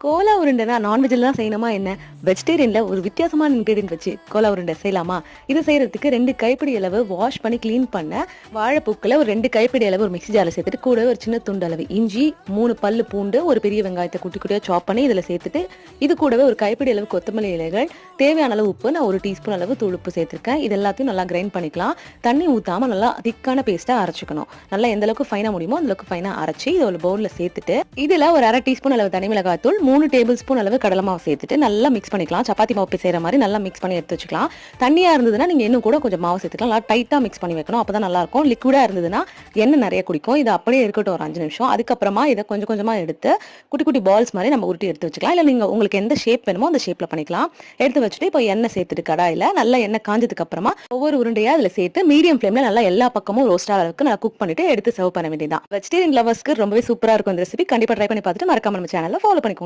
Cola உருண்டைனா நான்வெஜ்ல தான் செய்யணுமா என்ன? வெஜிடேரியன்ல ஒரு வித்தியாசமான இன்கிரீடியன்ட் வச்சு கோலா உருண்டை செய்யலாமா? இது செய்யறதுக்கு 2 கைப்பிடி அளவு வாஷ் பண்ணி கிளீன் பண்ண வாழைப்பூக்கள ஒரு 2 கைப்பிடி அளவு ஒரு மிக்ஸி ஜார்ல சேர்த்துட்டு கூடவே ஒரு சின்ன துண்டு அளவு இஞ்சி, 3 பல்லு பூண்டு, ஒரு பெரிய வெங்காயத்தை குட்டி குட்டியா சாப் பண்ணி இதுல சேர்த்துட்டு இது கூடவே ஒரு கைப்பிடி அளவு கொத்தமல்லி இலைகள், தேவையான அளவு உப்பு, நான் 1 டீஸ்பூன் அளவு தூள் உப்பு சேர்த்திருக்கேன். இது எல்லாத்தையும் நல்லா கிரைண்ட் பண்ணிக்கலாம். தண்ணி ஊத்தாம நல்லா திக்கான பேஸ்ட்டா அரைச்சுக்கணும். நல்லா எந்த அளவுக்கு ஃபைனா முடியுமோ அந்த அளவுக்கு ஃபைனா அரைச்சு இதை ஒரு பவுல்ல சேர்த்துட்டு இதுல ஒரு 1/2 டீஸ்பூன் அளவு தனி மிளகாய் தூள், 3 டேபிள் ஸ்பூன் அளவு கடலை மாவு சேர்த்துட்டு நல்லா மிக்ஸ் பண்ணிக்கலாம். சப்பாத்தி மாவு செய்யற மாதிரி நல்லா மிக்ஸ் பண்ணி எடுத்து வச்சுக்கலாம். தண்ணியா இருந்ததுன்னா நீங்க இன்னும் கூட கொஞ்சம் மாவு சேர்த்துக்கலாம். நல்லா டைட்டா மிக்ஸ் பண்ணி வைக்கணும். அப்பதான் நல்லா இருக்கும். லிக்விடா இருந்ததுன்னா எண்ணெய் நிறைய குடிக்கும். இது அப்படியே இருக்கட்டும் ஒரு 5 நிமிஷம். அதுக்கப்புறமா இதை கொஞ்சம் கொஞ்சமா எடுத்து குட்டி குட்டி பால்ஸ் மாதிரி நம்ம உருட்டி எடுத்து வச்சுக்கலாம். இல்ல நீங்க உங்களுக்கு எந்த ஷேப் வேணுமோ அந்த ஷேப்ல பண்ணிக்கலாம். எடுத்து வச்சுட்டு இப்போ எண்ணெய் சேர்த்துட்டு கடாயில நல்லா எண்ணெய் காஞ்சதுக்கு அப்புறமா ஒவ்வொரு உருண்டையா அதுல சேர்த்து மீடியம் ஃபிளேம்ல நல்லா எல்லா பக்கமும் ரோஸ்ட் ஆகிற அளவுக்கு நல்லா குக் பண்ணிட்டு எடுத்து சர்வ் பண்ண வேண்டியதான். வெஜிடேரியன் லவர்ஸ்க்கு ரொம்பவே சூப்பரா இருக்கும் இந்த ரெசிபி. கண்டிப்பா ட்ரை பண்ணி பார்த்துட்டு மறக்காம நம்ம சேனலை ஃபாலோ பண்ணிக்கோங்க.